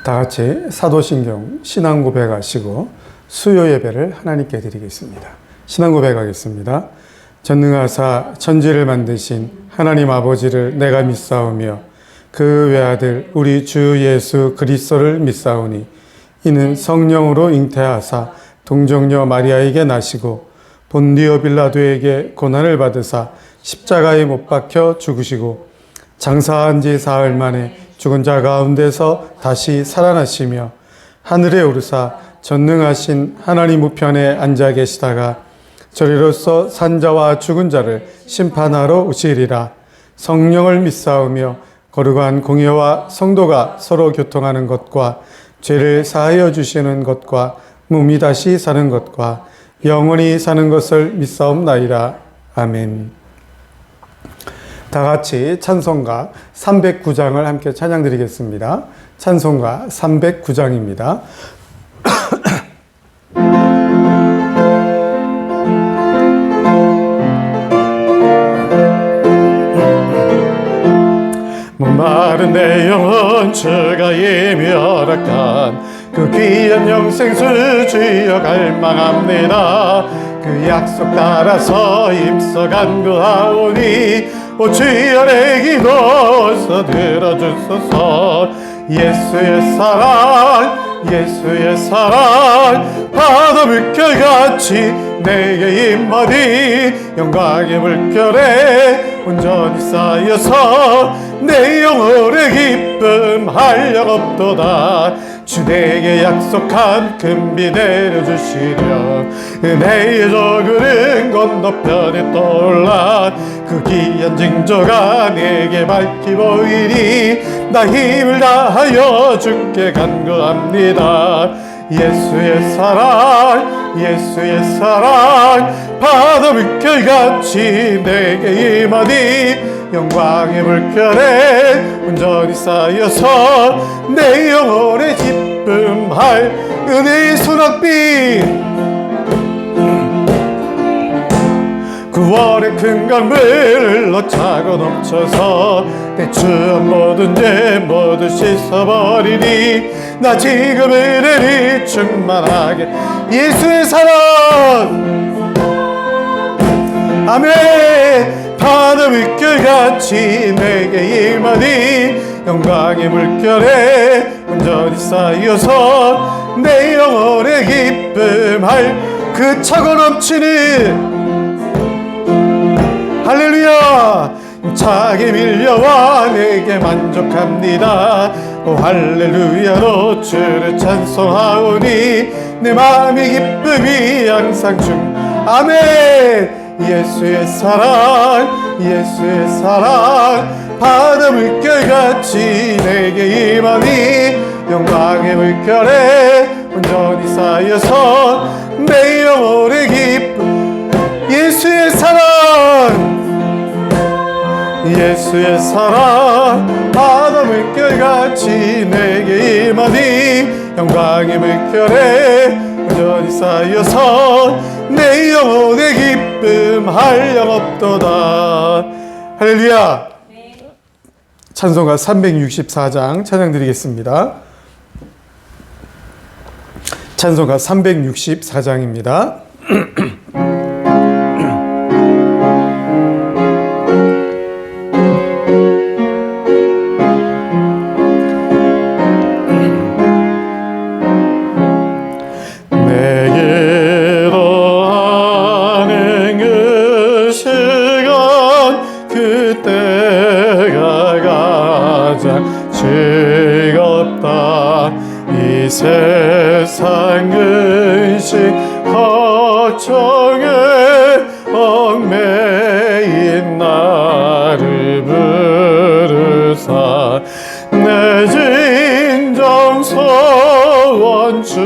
다 같이 사도신경 신앙 고백하시고 수요 예배를 하나님께 드리겠습니다. 신앙 고백하겠습니다. 전능하사 천지를 만드신 하나님 아버지를 내가 믿사오며 그 외아들 우리 주 예수 그리스도를 믿사오니 이는 성령으로 잉태하사 동정녀 마리아에게 나시고 본디오 빌라도에게 고난을 받으사 십자가에 못 박혀 죽으시고 장사한 지 사흘 만에 죽은 자 가운데서 다시 살아나시며 하늘에 오르사 전능하신 하나님 우편에 앉아 계시다가 저리로서 산자와 죽은 자를 심판하러 오시리라. 성령을 믿사오며 거룩한 공예와 성도가 서로 교통하는 것과 죄를 사하여 주시는 것과 몸이 다시 사는 것과 영원히 사는 것을 믿사옵나이다. 아멘. 다 같이 찬송가 309장을 함께 찬양드리겠습니다. 찬송가 309장입니다. 목마른 내 영혼 주가 이미 허락한 그 귀한 영생수 주여 갈망합니다. 그 약속 따라서 입서 간구하오니 오 주여 내 기도 들어주소서. 예수의 사랑 바다 물결같이 내게 임하니 영광의 물결에 온전히 쌓여서 내 영혼의 기쁨 한량없도다. 주 내게 약속한 금비 내려주시려 은혜의 저그른 건너편에 떠올라 그 귀한 징조가 내게 밝히 보이니 나 힘을 다하여 주께 간구합니다. 예수의 사랑 바다 물결같이 내게 임하니 영광의 물결에 온전히 쌓여서 내 영혼의 기쁨할 은혜의 소낙비. 구원의 큰 강물 흘러 차고 넘쳐서 내 추억 모든 죄 모두 씻어버리니 나 지금 은혜를 충만하게. 예수의 사랑 아멘. 바다 물결같이 내게 임하니 영광의 물결에 온전히 쌓여서 내 영혼의 기쁨할 그 차고 넘치는 할렐루야. 차게 밀려와 내게 만족합니다. 오 할렐루야로 주를 찬송하오니 내 마음의 기쁨이 항상 아멘. 예수의 사랑 바다 물결같이 내게 임하니 영광의 물결에 온전히 쌓여서 내 영혼의 기쁨. 예수의 사랑 바다 물결같이 내게 임하니 영광의 물결에 온전히 쌓여서 내 영혼의 기쁨 한량없도다. 할렐루야. 찬송가 364장 찬양드리겠습니다. 찬송가 364장입니다. 세상 근심 걱정에 얽매인 나를 부르사 내 진정 소원 주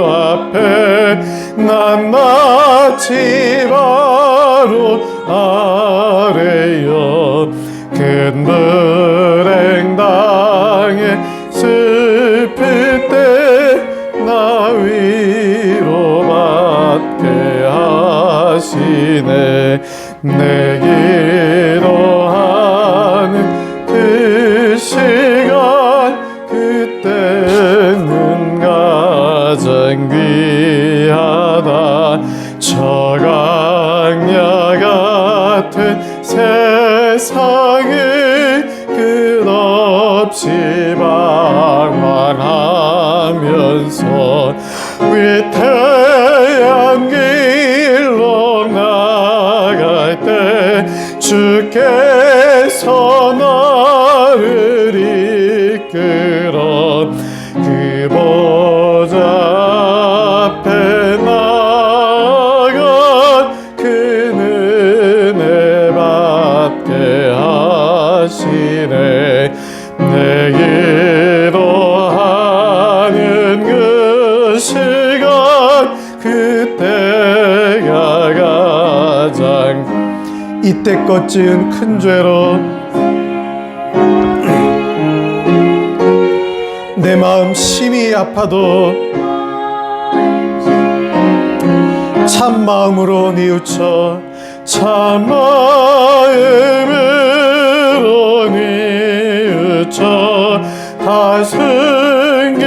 앞에 난 마치 바로 아래여 큰 불행 당해 슬플 때 나 위로받게 하시네. 내 기도하는 그 시간 그때 귀하다. 저 강야 같은 세상을 끝없이 방황하면서 위태한 길로 나갈 때 주께서 나를 이끌어 그 보좌 앞에 나아가 그 은혜 받게 하시네. 내 기도하는 그 시간 그때가 가장 이때껏 지은 큰 죄로 내 마음 심히 아파도 참 마음으로 뉘우쳐 참 마음으로 뉘우쳐 다 숨김없이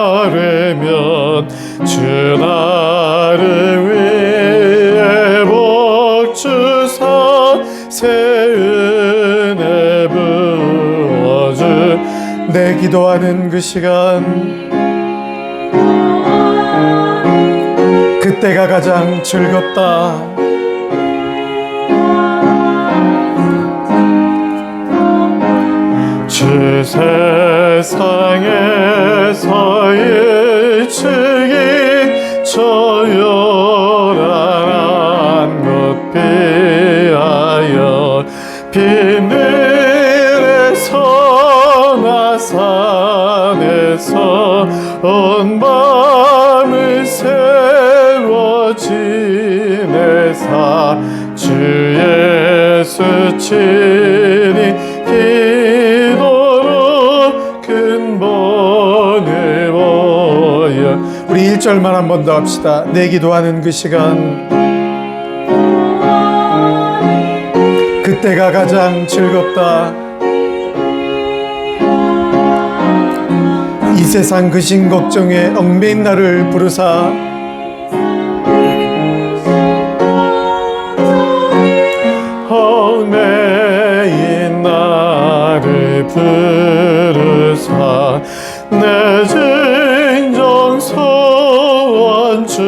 아뢰면 주 나를 위해 복 주사 새 은혜 부어주. 내 기도하는 그 시간 그때가 가장 즐겁다. 주 세상에서 일찍이 저요란한 곳 피하여 비늘에서 나 산에서 온 밤을 세워 지내사 주 예수 친히 기도로 근본을 보여. 우리 1절만 한 번 더 합시다. 내 기도하는 그 시간 그때가 가장 즐겁다. 이 세상 근심 걱정에 얽매인 나를 부르사 얽매인 나를 부르사 내 진정 소원 주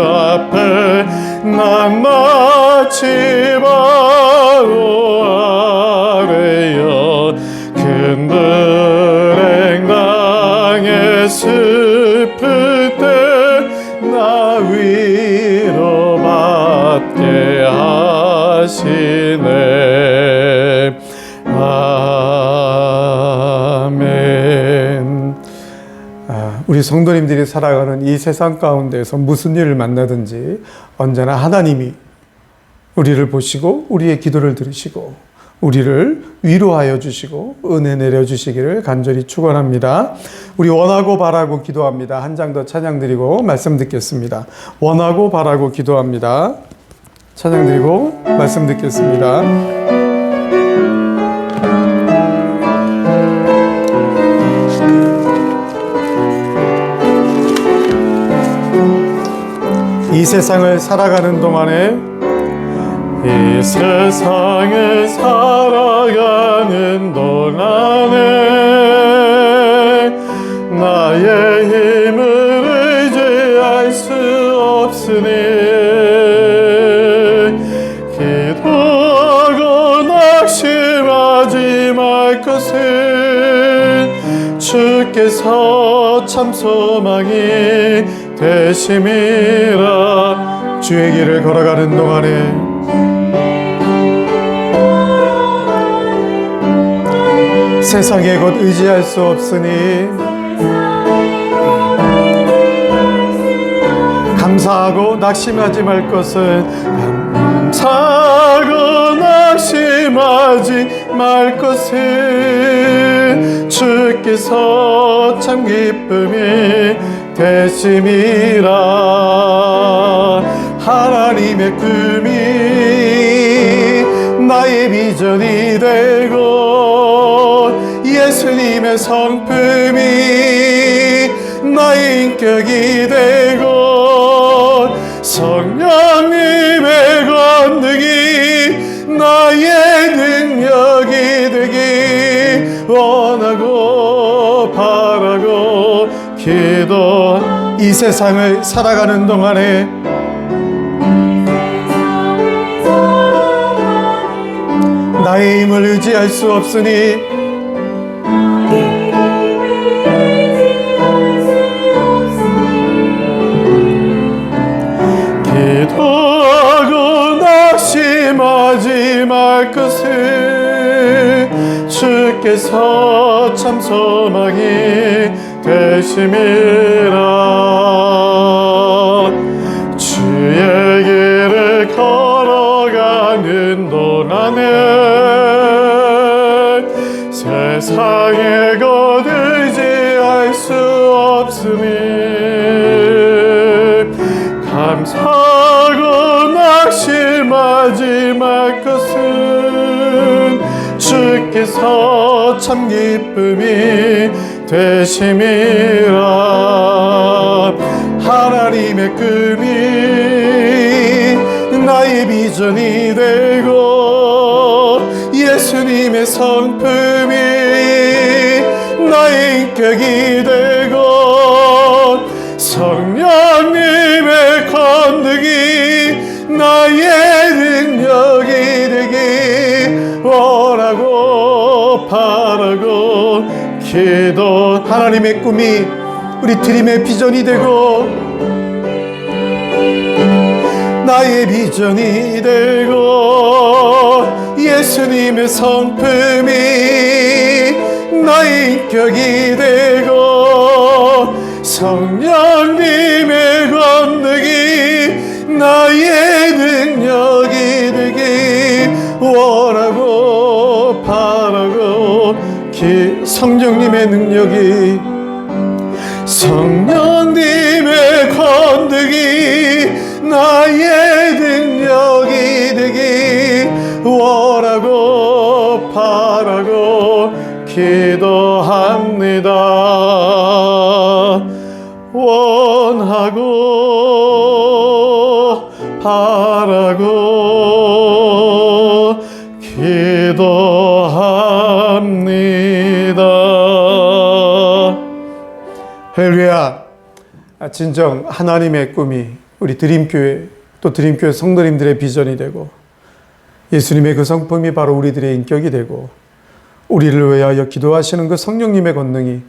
앞에 난 마치 바로 아래여 큰 불행 당해 슬플 때 나 위로받게 하시네. 아멘. 우리 성도님들이 살아가는 이 세상 가운데서 무슨 일을 만나든지 언제나 하나님이 우리를 보시고 우리의 기도를 들으시고 우리를 위로하여 주시고 은혜 내려주시기를 간절히 축원합니다. 우리 원하고 바라고 기도합니다. 한 장 더 찬양 드리고 말씀 듣겠습니다. 원하고 바라고 기도합니다. 찬양 드리고 말씀 듣겠습니다. 이 세상을 살아가는 동안에 이 세상을 살아가는 동안에 나의 힘을 의지할 수 없으니 기도하고 낙심하지 말 것은 주께서 참 소망이 되심이라. 주의 길을 걸어가는 동안에 세상에 곧 의지할 수 없으니 감사하고 낙심하지 말 것은 감사하고 낙심하지 말 것은 주께서 참 기쁨이 되심이라. 하나님의 꿈이 나의 비전이 되고 예수님의 성품이 나의 인격이 되고 성령님의 권능이 나의 능력이 되기 원하고 바라고 기도. 이 세상을 살아가는 동안에 나의 힘을 의지할 수 없으니 기도하고 낙심하지 말 것을 주께서 참 소망이 되심이라. 주의 길을 걸어가는 동안에 세상에 곧 의지할 수 없음이 감사하고 낙심하지 말 것은 주께서 참 기쁨이 되심이라. 하나님의 꿈이 나의 비전이 되고 예수님의 성품이 나의 인격이 되고 성령님의 권능이 나의 능력이 되기 원하고 바라고 기도. 하나님의 꿈이 우리 드림의 비전이 되고 나의 비전이 되고 예수님의 성품이 나의 인격이 되고 성령님의 권능이 나의 능력이 되기 원하고 바라고 성령님의 능력이 성령님의 권능이 나의 능력이 되기 원하고 바라고 기도합니다. 원하고 바라고 기도합니다. 할렐루야. 진정 하나님의 꿈이 우리 드림교회 또 드림교회 성도님들의 비전이 되고 예수님의 그 성품이 바로 우리들의 인격이 되고 우리를 위하여 기도하시는 그 성령님의 권능이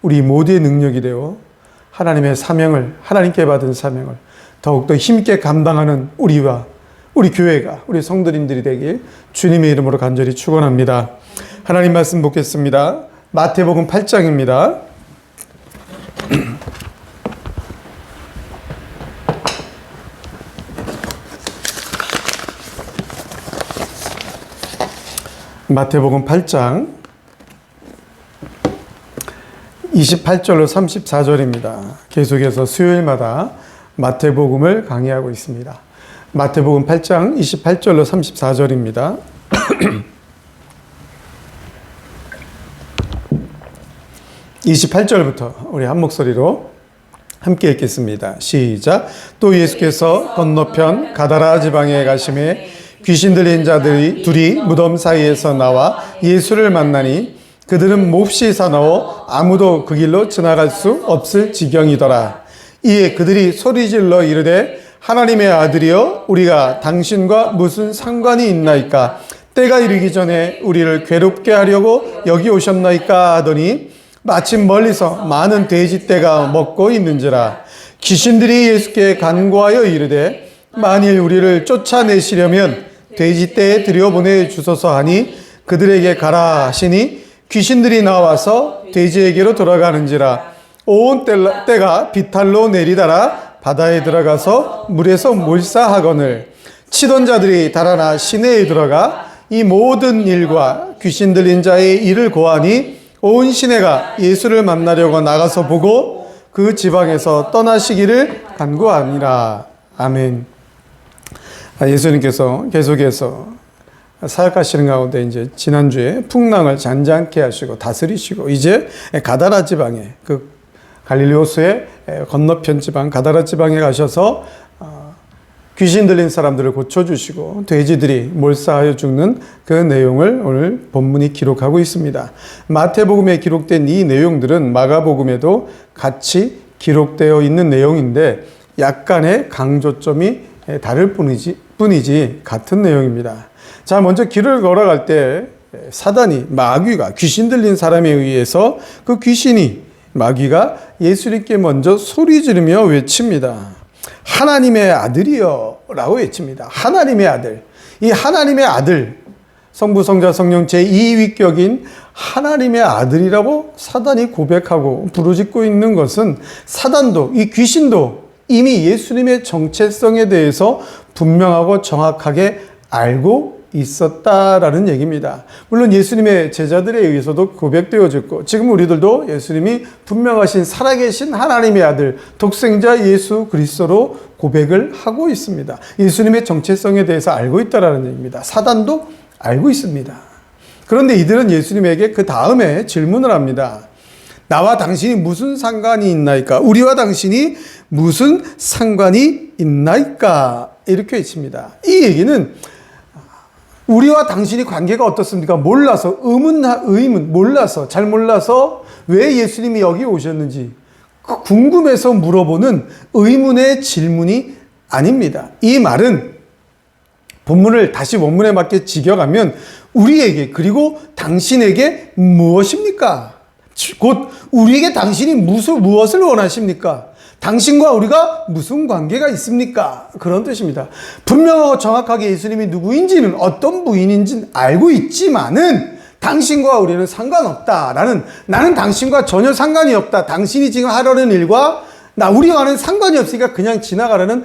우리 모두의 능력이 되어 하나님의 사명을, 하나님께 받은 사명을 더욱더 힘있게 감당하는 우리와 우리 교회가, 우리 성도님들이 되길 주님의 이름으로 간절히 축원합니다. 하나님 말씀 보겠습니다. 마태복음 8장입니다. 마태복음 8장 28절로 34절입니다. 계속해서 수요일마다 마태복음을 강의하고 있습니다. 마태복음 8장 28절로 34절입니다. 28절부터 우리 한 목소리로 함께 읽겠습니다. 시작. 또 예수께서 건너편 가다라 지방에 가심에 귀신 들린 자들이 둘이 무덤 사이에서 나와 예수를 만나니 그들은 몹시 사나워 아무도 그 길로 지나갈 수 없을 지경이더라. 이에 그들이 소리질러 이르되 하나님의 아들이여 우리가 당신과 무슨 상관이 있나이까? 때가 이르기 전에 우리를 괴롭게 하려고 여기 오셨나이까? 하더니 마침 멀리서 많은 돼지떼가 먹고 있는지라. 귀신들이 예수께 간구하여 이르되 만일 우리를 쫓아내시려면 돼지떼에 들여보내 주소서 하니 그들에게 가라 하시니 귀신들이 나와서 돼지에게로 돌아가는지라. 온 떼가 비탈로 내리다라 바다에 들어가서 물에서 몰사하거늘 치던 자들이 달아나 시내에 들어가 이 모든 일과 귀신 들린 자의 일을 고하니 온 시내가 예수를 만나려고 나가서 보고 그 지방에서 떠나시기를 간구하니라. 아멘. 예수님께서 계속해서 사역하시는 가운데 이제 지난주에 풍랑을 잔잔케 하시고 다스리시고 이제 가다라 지방에 그 갈릴리 호수의 건너편 지방 가다라 지방에 가셔서 귀신 들린 사람들을 고쳐주시고 돼지들이 몰사하여 죽는 그 내용을 오늘 본문이 기록하고 있습니다. 마태복음에 기록된 이 내용들은 마가복음에도 같이 기록되어 있는 내용인데 약간의 강조점이 다를 뿐이지 같은 내용입니다. 자, 먼저 길을 걸어갈 때 사단이 마귀가 귀신 들린 사람에 의해서 그 귀신이 마귀가 예수님께 먼저 소리 지르며 외칩니다. 하나님의 아들이여 라고 외칩니다. 하나님의 아들. 이 하나님의 아들, 성부, 성자, 성령 제2위격인 하나님의 아들이라고 사단이 고백하고 부르짖고 있는 것은 사단도 이 귀신도 이미 예수님의 정체성에 대해서 분명하고 정확하게 알고 있었다라는 얘기입니다. 물론 예수님의 제자들에 의해서도 고백되어졌고 지금 우리들도 예수님이 분명하신 살아계신 하나님의 아들 독생자 예수 그리스도로 고백을 하고 있습니다. 예수님의 정체성에 대해서 알고 있다라는 얘기입니다. 사단도 알고 있습니다. 그런데 이들은 예수님에게 그 다음에 질문을 합니다. 나와 당신이 무슨 상관이 있나이까? 우리와 당신이 무슨 상관이 있나이까? 이렇게 외칩니다. 이 얘기는 우리와 당신이 관계가 어떻습니까? 몰라서, 의문, 몰라서, 잘 몰라서 왜 예수님이 여기 오셨는지 궁금해서 물어보는 의문의 질문이 아닙니다. 이 말은 본문을 다시 원문에 맞게 직역하면 우리에게 그리고 당신에게 무엇입니까? 곧 우리에게 당신이 무엇을 원하십니까? 당신과 우리가 무슨 관계가 있습니까? 그런 뜻입니다. 분명하고 정확하게 예수님이 누구인지는 어떤 부인인지는 알고 있지만은 당신과 우리는 상관없다라는 나는 당신과 전혀 상관이 없다. 당신이 지금 하려는 일과 우리와는 상관이 없으니까 그냥 지나가라는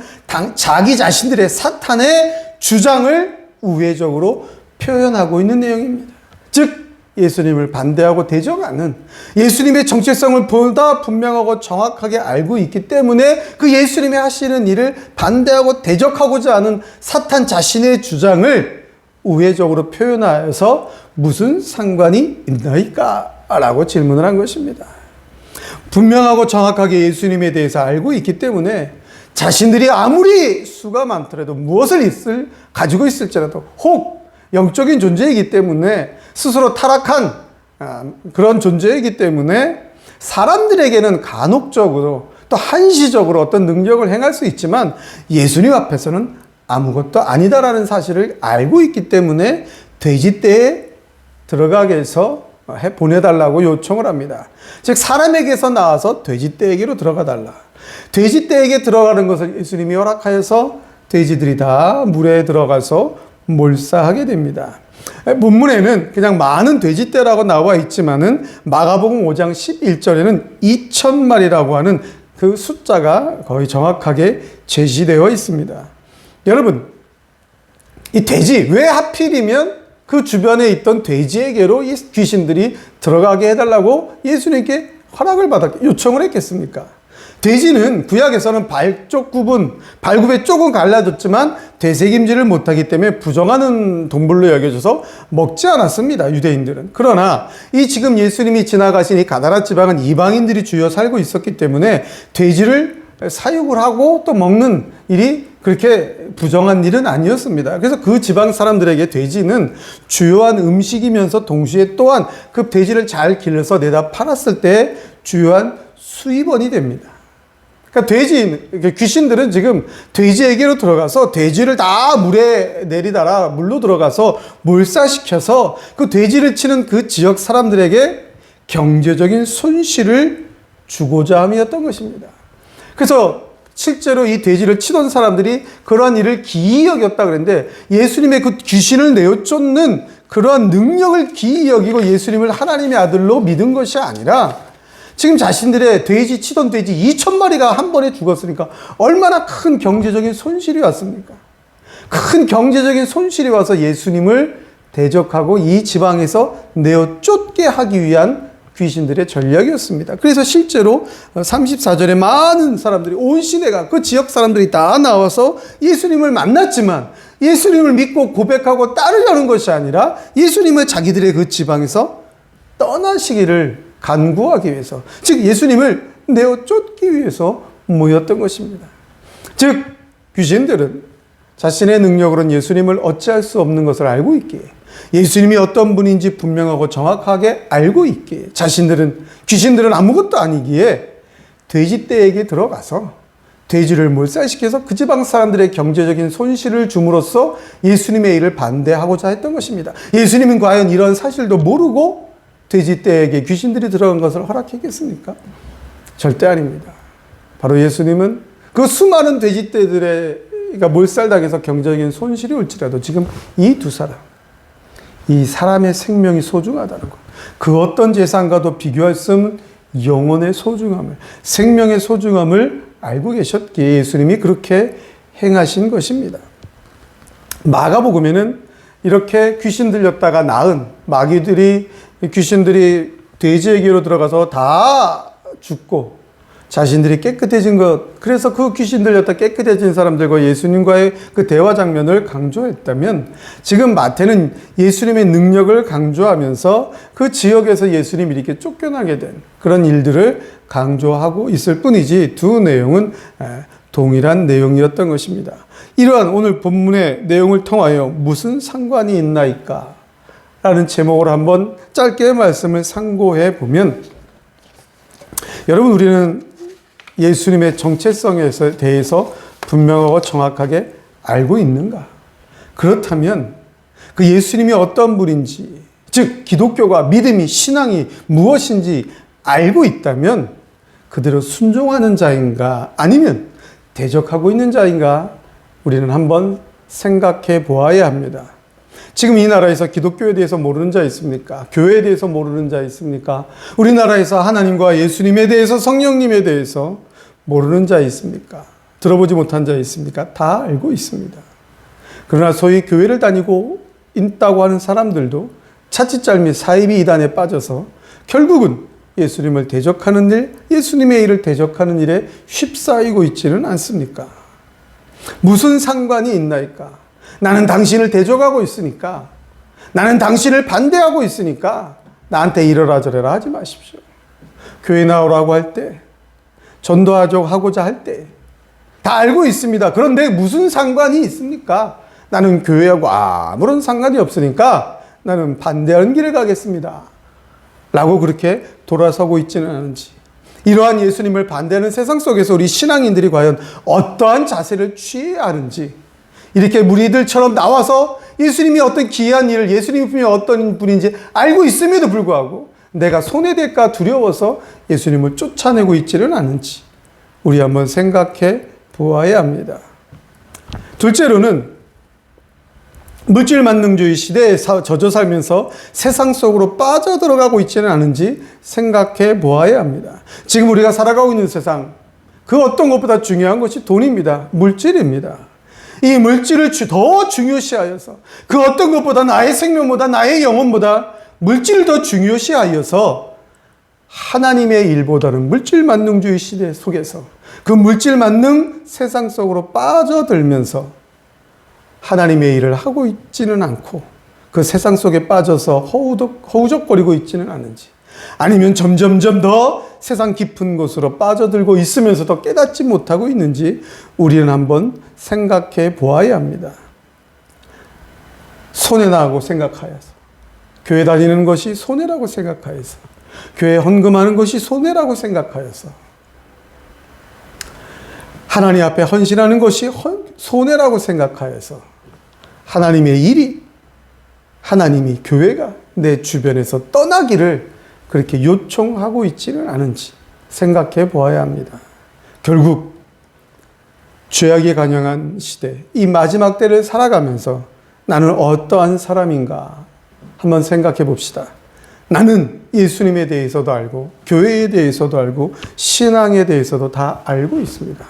자기 자신들의 사탄의 주장을 우회적으로 표현하고 있는 내용입니다. 즉 예수님을 반대하고 대적하는 예수님의 정체성을 보다 분명하고 정확하게 알고 있기 때문에 그 예수님이 하시는 일을 반대하고 대적하고자 하는 사탄 자신의 주장을 우회적으로 표현하여서 무슨 상관이 있나이까? 라고 질문을 한 것입니다. 분명하고 정확하게 예수님에 대해서 알고 있기 때문에 자신들이 아무리 수가 많더라도 무엇을 가지고 있을지라도 혹 영적인 존재이기 때문에 스스로 타락한 그런 존재이기 때문에 사람들에게는 간혹적으로 또 한시적으로 어떤 능력을 행할 수 있지만 예수님 앞에서는 아무것도 아니다라는 사실을 알고 있기 때문에 돼지떼에 들어가게 해서 보내달라고 요청을 합니다. 즉 사람에게서 나와서 돼지떼에게로 들어가 달라. 돼지떼에게 들어가는 것을 예수님이 허락하여서 돼지들이 다 물에 들어가서 몰사하게 됩니다. 본문에는 그냥 많은 돼지떼라고 나와 있지만은 마가복음 5장 11절에는 2,000마리라고 하는 그 숫자가 거의 정확하게 제시되어 있습니다. 여러분, 이 돼지 왜 하필이면 그 주변에 있던 돼지에게로 이 귀신들이 들어가게 해달라고 예수님께 허락을 요청을 했겠습니까? 돼지는 구약에서는 발굽의 쪽은 갈라졌지만 되새김질을 못하기 때문에 부정하는 동물로 여겨져서 먹지 않았습니다. 유대인들은. 그러나 이 지금 예수님이 지나가신 이 가다라 지방은 이방인들이 주요 살고 있었기 때문에 돼지를 사육을 하고 또 먹는 일이 그렇게 부정한 일은 아니었습니다. 그래서 그 지방 사람들에게 돼지는 주요한 음식이면서 동시에 또한 그 돼지를 잘 길러서 내다 팔았을 때 주요한 수입원이 됩니다. 그러니까 귀신들은 지금 돼지에게로 들어가서 돼지를 다 물에 내리다가 물로 들어가서 몰사시켜서 그 돼지를 치는 그 지역 사람들에게 경제적인 손실을 주고자 함이었던 것입니다. 그래서 실제로 이 돼지를 치던 사람들이 그러한 일을 기이 여겼다 그랬는데 예수님의 그 귀신을 내어 쫓는 그러한 능력을 기이 여기고 예수님을 하나님의 아들로 믿은 것이 아니라 지금 자신들의 치던 돼지 2,000마리가 한 번에 죽었으니까 얼마나 큰 경제적인 손실이 왔습니까? 큰 경제적인 손실이 와서 예수님을 대적하고 이 지방에서 내어 쫓게 하기 위한 귀신들의 전략이었습니다. 그래서 실제로 34절에 많은 사람들이, 온 시대가, 그 지역 사람들이 다 나와서 예수님을 만났지만 예수님을 믿고 고백하고 따르려는 것이 아니라 예수님을 자기들의 그 지방에서 떠나시기를 간구하기 위해서, 즉 예수님을 내어 쫓기 위해서 모였던 것입니다. 즉 귀신들은 자신의 능력으로는 예수님을 어찌할 수 없는 것을 알고 있기에, 예수님이 어떤 분인지 분명하고 정확하게 알고 있기에, 귀신들은 아무것도 아니기에 돼지떼에게 들어가서 돼지를 몰살시켜서 그 지방 사람들의 경제적인 손실을 줌으로써 예수님의 일을 반대하고자 했던 것입니다. 예수님은 과연 이런 사실도 모르고 돼지떼에게 귀신들이 들어간 것을 허락했겠습니까? 절대 아닙니다. 바로 예수님은 그 수많은 돼지떼들의 몰살당해서 경제적인 손실이 올지라도 지금 이 두 사람, 이 사람의 생명이 소중하다는 것, 그 어떤 재산과도 비교할 수 없는 영혼의 소중함을, 생명의 소중함을 알고 계셨기에 예수님이 그렇게 행하신 것입니다. 마가복음에는 이렇게 귀신 들렸다가 나은 귀신들이 돼지에게로 들어가서 다 죽고 자신들이 깨끗해진 것, 그래서 그 귀신 들렸다 깨끗해진 사람들과 예수님과의 그 대화 장면을 강조했다면, 지금 마태는 예수님의 능력을 강조하면서 그 지역에서 예수님이 이렇게 쫓겨나게 된 그런 일들을 강조하고 있을 뿐이지 두 내용은 동일한 내용이었던 것입니다. 이러한 오늘 본문의 내용을 통하여 무슨 상관이 있나이까? 라는 제목으로 한번 짧게 말씀을 상고해 보면, 여러분, 우리는 예수님의 정체성에 대해서 분명하고 정확하게 알고 있는가? 그렇다면 그 예수님이 어떤 분인지, 즉 기독교가, 믿음이, 신앙이 무엇인지 알고 있다면 그대로 순종하는 자인가, 아니면 대적하고 있는 자인가, 우리는 한번 생각해 보아야 합니다. 지금 이 나라에서 기독교에 대해서 모르는 자 있습니까? 교회에 대해서 모르는 자 있습니까? 우리나라에서 하나님과 예수님에 대해서, 성령님에 대해서 모르는 자 있습니까? 들어보지 못한 자 있습니까? 다 알고 있습니다. 그러나 소위 교회를 다니고 있다고 하는 사람들도 차칫잘 및 사이비 이단에 빠져서 결국은 예수님을 대적하는 일, 예수님의 일을 대적하는 일에 휩싸이고 있지는 않습니까? 무슨 상관이 있나이까? 나는 당신을 대적하고 있으니까, 나는 당신을 반대하고 있으니까 나한테 이러라 저러라 하지 마십시오. 교회 나오라고 할 때, 전도하고자 할 때 다 알고 있습니다. 그런데 무슨 상관이 있습니까? 나는 교회하고 아무런 상관이 없으니까 나는 반대하는 길을 가겠습니다. 라고 그렇게 돌아서고 있지는 않은지, 이러한 예수님을 반대하는 세상 속에서 우리 신앙인들이 과연 어떠한 자세를 취해야 하는지, 이렇게 무리들처럼 나와서 예수님이 어떤 기이한 일을, 예수님이 어떤 분인지 알고 있음에도 불구하고 내가 손해될까 두려워서 예수님을 쫓아내고 있지는 않은지 우리 한번 생각해 보아야 합니다. 둘째로는 물질 만능주의 시대에 젖어 살면서 세상 속으로 빠져들어가고 있지는 않은지 생각해 보아야 합니다. 지금 우리가 살아가고 있는 세상, 그 어떤 것보다 중요한 것이 돈입니다. 물질입니다. 이 물질을 더 중요시하여서, 그 어떤 것보다, 나의 생명보다, 나의 영혼보다 물질을 더 중요시하여서 하나님의 일보다는 물질 만능주의 시대 속에서 그 물질 만능 세상 속으로 빠져들면서 하나님의 일을 하고 있지는 않고 그 세상 속에 빠져서 허우적거리고 있지는 않은지, 아니면 점점점 더 세상 깊은 곳으로 빠져들고 있으면서도 깨닫지 못하고 있는지 우리는 한번 생각해 보아야 합니다. 손해나고 생각하여서, 교회 다니는 것이 손해라고 생각하여서, 교회 헌금하는 것이 손해라고 생각하여서, 하나님 앞에 헌신하는 것이 손해라고 생각하여서 하나님의 일이, 하나님이, 교회가 내 주변에서 떠나기를 그렇게 요청하고 있지는 않은지 생각해 보아야 합니다. 결국 죄악이 간영한 시대, 이 마지막 때를 살아가면서 나는 어떠한 사람인가 한번 생각해 봅시다. 나는 예수님에 대해서도 알고, 교회에 대해서도 알고, 신앙에 대해서도 다 알고 있습니다.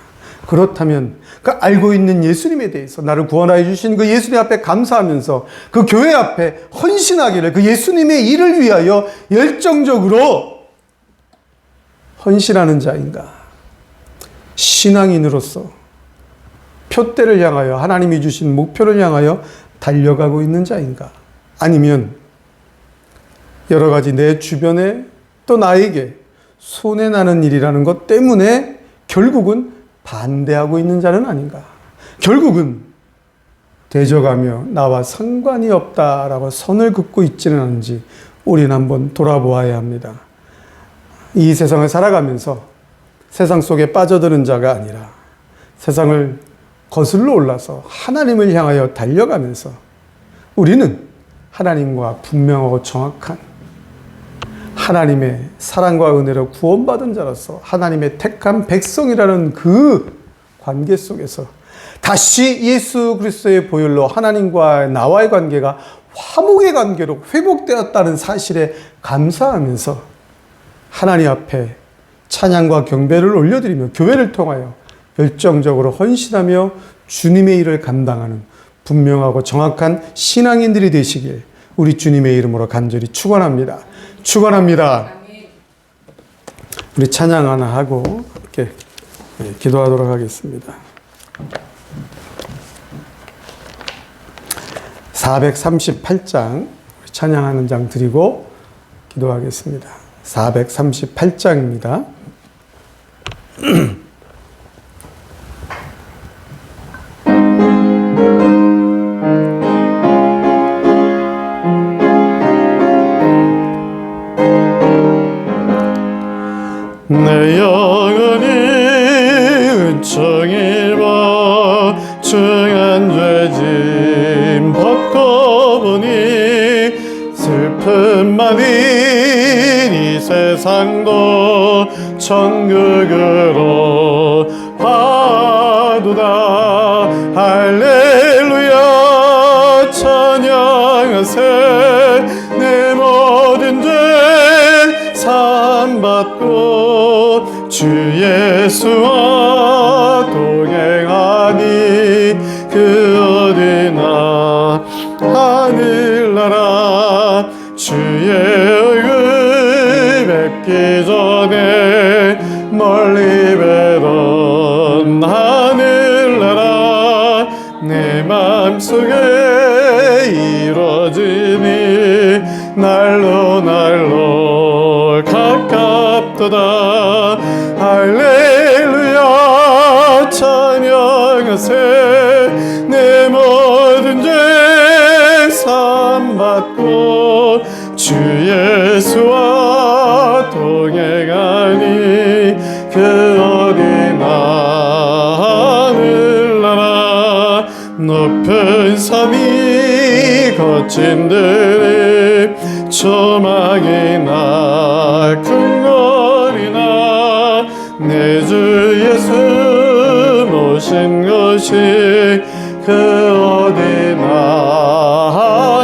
그렇다면 그 알고 있는 예수님에 대해서, 나를 구원하여 주신 그 예수님 앞에 감사하면서 그 교회 앞에 헌신하기를, 그 예수님의 일을 위하여 열정적으로 헌신하는 자인가? 신앙인으로서 표대를 향하여, 하나님이 주신 목표를 향하여 달려가고 있는 자인가? 아니면 여러 가지 내 주변에 또 나에게 손해나는 일이라는 것 때문에 결국은 반대하고 있는 자는 아닌가? 결국은 대적하며 나와 상관이 없다라고 선을 긋고 있지는 않은지 우리는 한번 돌아보아야 합니다. 이 세상을 살아가면서 세상 속에 빠져드는 자가 아니라 세상을 거슬러 올라서 하나님을 향하여 달려가면서 우리는 하나님과 분명하고 정확한 하나님의 사랑과 은혜로 구원받은 자로서 하나님의 택한 백성이라는 그 관계 속에서 다시 예수 그리스도의 보혈로 하나님과 나와의 관계가 화목의 관계로 회복되었다는 사실에 감사하면서 하나님 앞에 찬양과 경배를 올려드리며 교회를 통하여 열정적으로 헌신하며 주님의 일을 감당하는 분명하고 정확한 신앙인들이 되시길 우리 주님의 이름으로 간절히 축원합니다. 축원합니다. 우리 찬양 하나 하고 이렇게 기도하도록 하겠습니다. 438장 찬양하는 장 드리고 기도하겠습니다. 438장입니다. 내 영혼이 은총이 입어 중한 죄짐 벗고보니 슬픔만인 이 세상도 천국으로 가도다. 할렐루야 찬양하세. 내 모든 죄 사함받고 주 예수와 동행하니 그 어디나 하늘나라 주의 얼굴 뵙기 전에 멀리 뵈던 하늘나라 내 맘속에 이루어지니 날로 날로 가깝도다. 할렐루야 찬양하세. 내 모든 죄 사함받고 주 예수와 동행하니 그 어디나 하늘나라 높은 산이 거친 들이 조망이나 큰 거리나 내 주 예수 모신 것이 그 어디나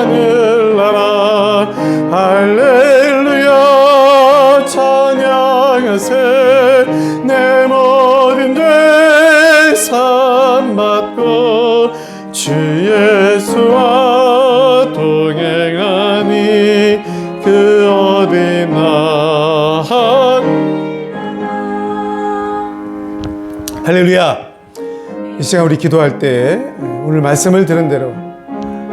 하늘나라. 할렐루야 찬양하세. 내 모든 죄 사함받고 주 예수와 동행하니 그 어디나 할렐루야. 이 시간 우리 기도할 때 오늘 말씀을 들은 대로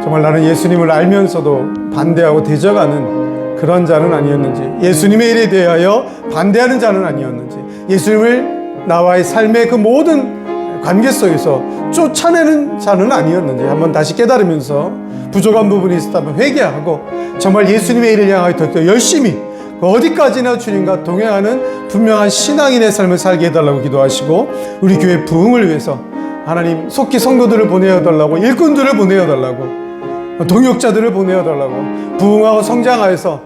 정말 나는 예수님을 알면서도 반대하고 대적하는 그런 자는 아니었는지, 예수님의 일에 대하여 반대하는 자는 아니었는지, 예수님을 나와의 삶의 그 모든 관계 속에서 쫓아내는 자는 아니었는지 한번 다시 깨달으면서 부족한 부분이 있었다면 회개하고 정말 예수님의 일을 향하여 더 열심히 어디까지나 주님과 동행하는 분명한 신앙인의 삶을 살게 해달라고 기도하시고, 우리 교회 부흥을 위해서 하나님 속히 성도들을 보내어달라고, 일꾼들을 보내어달라고, 동역자들을 보내어달라고, 부흥하고 성장하여서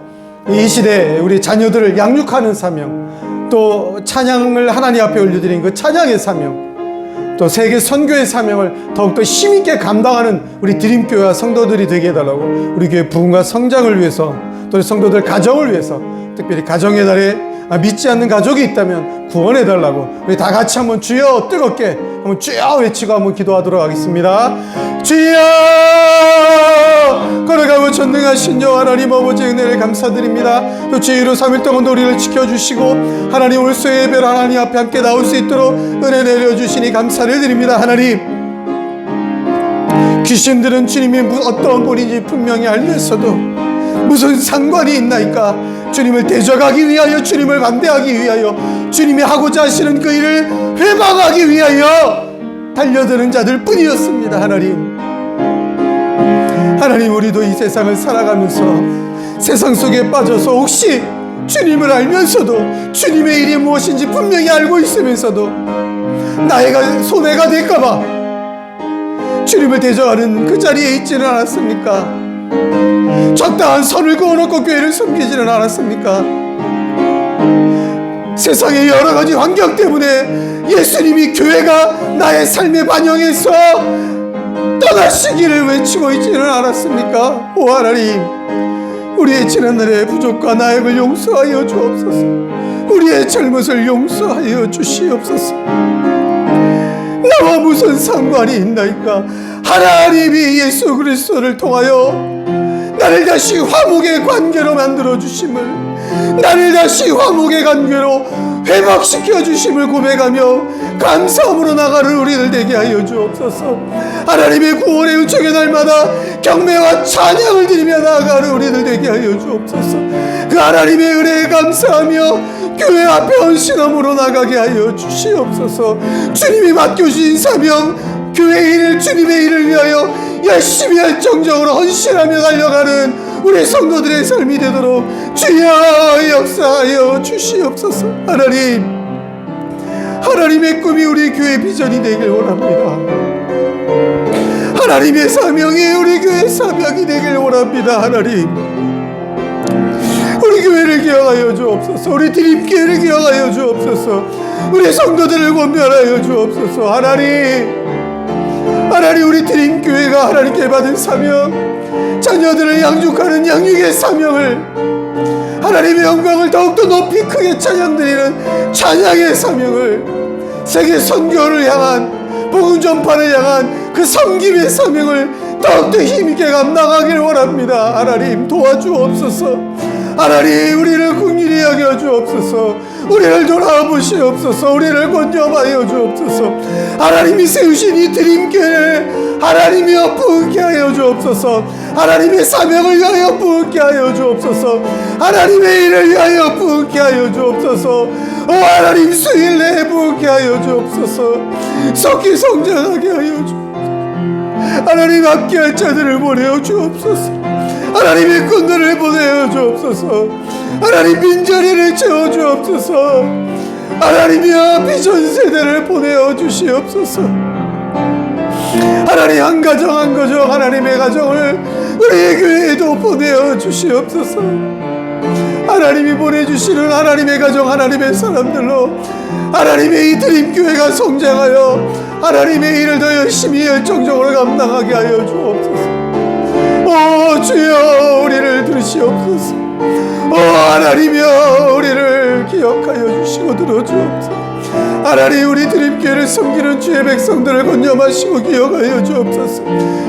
이 시대에 우리 자녀들을 양육하는 사명, 또 찬양을 하나님 앞에 올려드린 그 찬양의 사명, 또 세계 선교의 사명을 더욱더 힘있게 감당하는 우리 드림교회와 성도들이 되게 해달라고, 우리 교회 부흥과 성장을 위해서, 또 성도들 가정을 위해서, 특별히 가정의 달에 믿지 않는 가족이 있다면 구원해달라고 우리 다 같이 한번 주여 뜨겁게 한번 주여 외치고 한번 기도하도록 하겠습니다. 주여 걸어가고 전능하신 여호와 하나님 아버지 은혜를 감사드립니다. 또 주의로 3일 동안 우리를 지켜주시고 하나님 오늘 수요 예배로 하나님 앞에 함께 나올 수 있도록 은혜 내려주시니 감사를 드립니다. 하나님, 귀신들은 주님이 어떤 분인지 분명히 알면서도 무슨 상관이 있나이까 주님을 대적하기 위하여, 주님을 반대하기 위하여, 주님이 하고자 하시는 그 일을 회방하기 위하여 달려드는 자들 뿐이었습니다. 하나님, 우리도 이 세상을 살아가면서 세상 속에 빠져서 혹시 주님을 알면서도 주님의 일이 무엇인지 분명히 알고 있으면서도 나의 손해가 될까봐 주님을 대적하는 그 자리에 있지는 않았습니까? 적당한 선을 그어놓고 교회를 섬기지는 않았습니까? 세상의 여러 가지 환경 때문에 예수님이 교회가 나의 삶에 반영해서 떠나시기를 외치고 있지는 않았습니까? 오 하나님, 우리의 지난날의 부족과 나약을 용서하여 주옵소서. 우리의 잘못을 용서하여 주시옵소서. 나와 무슨 상관이 있나이까? 하나님이 예수 그리스도를 통하여 나를 다시 화목의 관계로 만들어 주심을, 나를 다시 화목의 관계로 회복시켜 주심을 고백하며 감사함으로 나가는 우리들 되게 하여 주옵소서. 하나님의 구원의 은총의 날마다 경배와 찬양을 드리며 나아가는 우리들 되게 하여 주옵소서. 그 하나님의 은혜에 감사하며 교회 앞에 헌신함으로 나가게 하여 주시옵소서. 주님이 맡겨주신 사명, 교회의 일을, 주님의 일을 위하여 열심히 할 정정으로 헌신하며 달려가는 우리 성도들의 삶이 되도록 주여 역사하여 주시옵소서. 하나님의 꿈이 우리 교회 비전이 되길 원합니다. 하나님의 사명이 우리 교회 사명이 되길 원합니다. 하나님, 우리 교회를 기억하여 주옵소서. 우리 드림교회를 기억하여 주옵소서. 우리 성도들을 권면하여 주옵소서. 하나님, 우리 드림교회가 하나님께 받은 사명, 자녀들을 양육하는 양육의 사명을, 하나님의 영광을 더욱더 높이 크게 찬양드리는 찬양의 사명을, 세계 선교를 향한, 복음 전파를 향한 그 섬김의 사명을 더욱더 힘있게 감당하기를 원합니다. 하나님, 도와주옵소서. 하나님, 우리를 긍휼히 여겨 주옵소서. 우리를 돌아보시옵소서. 우리를 권념하여 주옵소서. 하나님이 세우신 이 드림교회를 하나님이여 부흥케 하여 주옵소서. 하나님의 사명을 위하여 부흥케 하여 주옵소서. 하나님의 일을 위하여 부흥케 하여 주옵소서. 오 하나님, 수일 내에 부흥케 하여 주옵소서. 속히 성장하게 하여 주옵소서. 하나님, 함께할 자들을 보내어 주옵소서. 하나님의 꾼들을 보내어 주옵소서. 하나님, 빈자리를 채워 주옵소서. 하나님이여, 비전 세대를 보내어 주시옵소서. 하나님, 한 가정 한 가정 하나님의 가정을 우리의 교회에도 보내어 주시옵소서. 하나님이 보내주시는 하나님의 가정, 하나님의 사람들로 하나님의 이 드림교회가 성장하여 하나님의 일을 더 열심히 열정적으로 감당하게 하여 주옵소서. 오 주여, 우리를 들으시옵소서. 오 하나님이여, 우리를 기억하여 주시고 들어주옵소서. 하나님, 우리 드림교회를 섬기는 주의 백성들을 건념하시고 기억하여 주옵소서.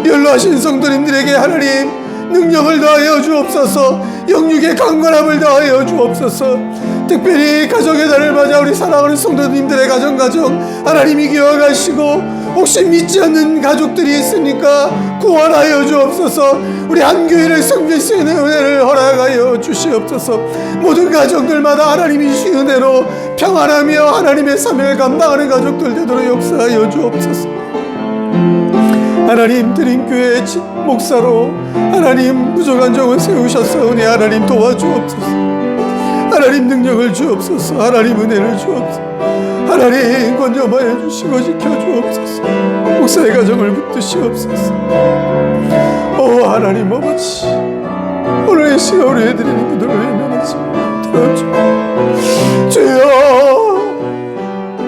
연로하신 성도님들에게 하나님 능력을 더하여 주옵소서. 영육의 강건함을 더하여 주옵소서. 특별히 가정의 달을 맞아 우리 사랑하는 성도님들의 가정 하나님이 기억하시고, 혹시 믿지 않는 가족들이 있으니까 구원하여 주옵소서. 우리 한 교회를 섬길 수 있는 은혜를 허락하여 주시옵소서. 모든 가정들마다 하나님이 주신 은혜로 평안하며 하나님의 사명을 감당하는 가족들 되도록 역사하여 주옵소서. 하나님, 드림교회 목사로 하나님 부족한 종을 세우셨사오니 하나님 도와주옵소서. 하나님, 능력을 주옵소서. 하나님, 은혜를 주옵소서. 하나님, 권념하여 주시고 지켜주옵소서. 목사의 가정을 붙드시옵소서. 오 하나님 아버지, 오늘 이 시간 우리 애들이 기도를 외면하지 들어주 주여,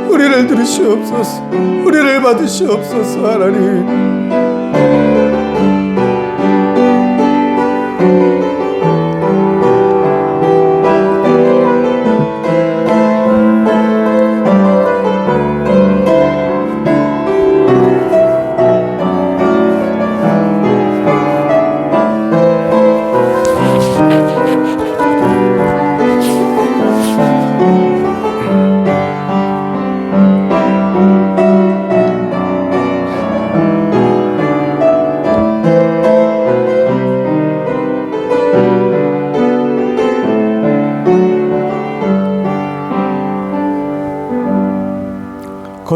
우리를 들으시옵소서. 우리를 받으시옵소서. 하나님,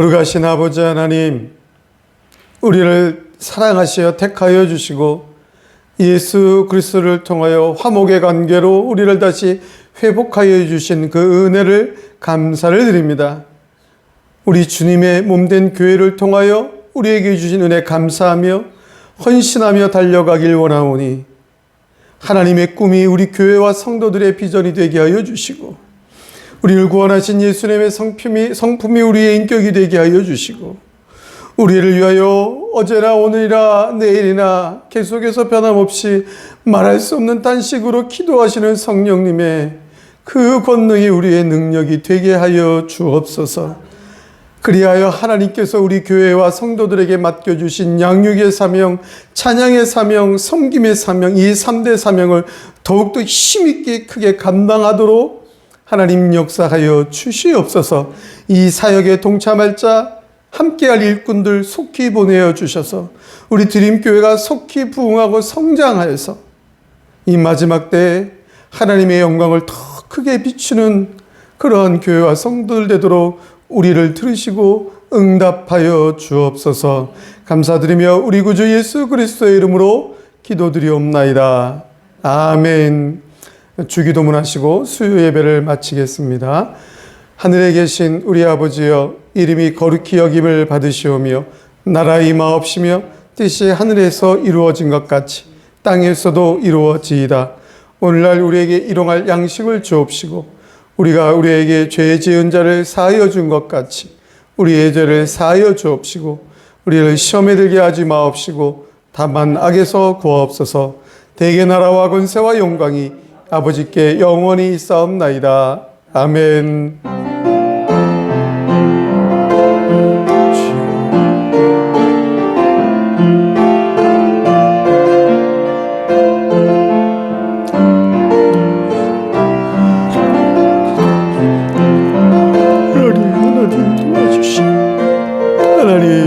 거룩하신 아버지 하나님, 우리를 사랑하시어 택하여 주시고 예수 그리스도를 통하여 화목의 관계로 우리를 다시 회복하여 주신 그 은혜를 감사를 드립니다. 우리 주님의 몸된 교회를 통하여 우리에게 주신 은혜 감사하며 헌신하며 달려가길 원하오니 하나님의 꿈이 우리 교회와 성도들의 비전이 되게 하여 주시고 우리를 구원하신 예수님의 성품이 우리의 인격이 되게 하여 주시고 우리를 위하여 어제나 오늘이나 내일이나 계속해서 변함없이 말할 수 없는 단식으로 기도하시는 성령님의 그 권능이 우리의 능력이 되게 하여 주옵소서. 그리하여 하나님께서 우리 교회와 성도들에게 맡겨주신 양육의 사명, 찬양의 사명, 섬김의 사명, 이 3대 사명을 더욱더 힘있게 크게 감당하도록 하나님 역사하여 주시옵소서. 이 사역에 동참할 자, 함께할 일꾼들 속히 보내어 주셔서 우리 드림교회가 속히 부흥하고 성장하여서 이 마지막 때에 하나님의 영광을 더 크게 비추는 그러한 교회와 성도들 되도록 우리를 들으시고 응답하여 주옵소서. 감사드리며 우리 구주 예수 그리스도의 이름으로 기도드리옵나이다. 아멘. 주기도문 하시고 수요 예배를 마치겠습니다. 하늘에 계신 우리 아버지여, 이름이 거룩히 여김을 받으시오며 나라 임하옵시며 뜻이 하늘에서 이루어진 것 같이 땅에서도 이루어지이다. 오늘날 우리에게 일용할 양식을 주옵시고 우리가 우리에게 죄 지은 자를 사하여 준 것 같이 우리의 죄를 사하여 주옵시고 우리를 시험에 들게 하지 마옵시고 다만 악에서 구하옵소서. 대개 나라와 권세와 영광이 아버지께 영원히 있사옵나이다. 아멘. 하나님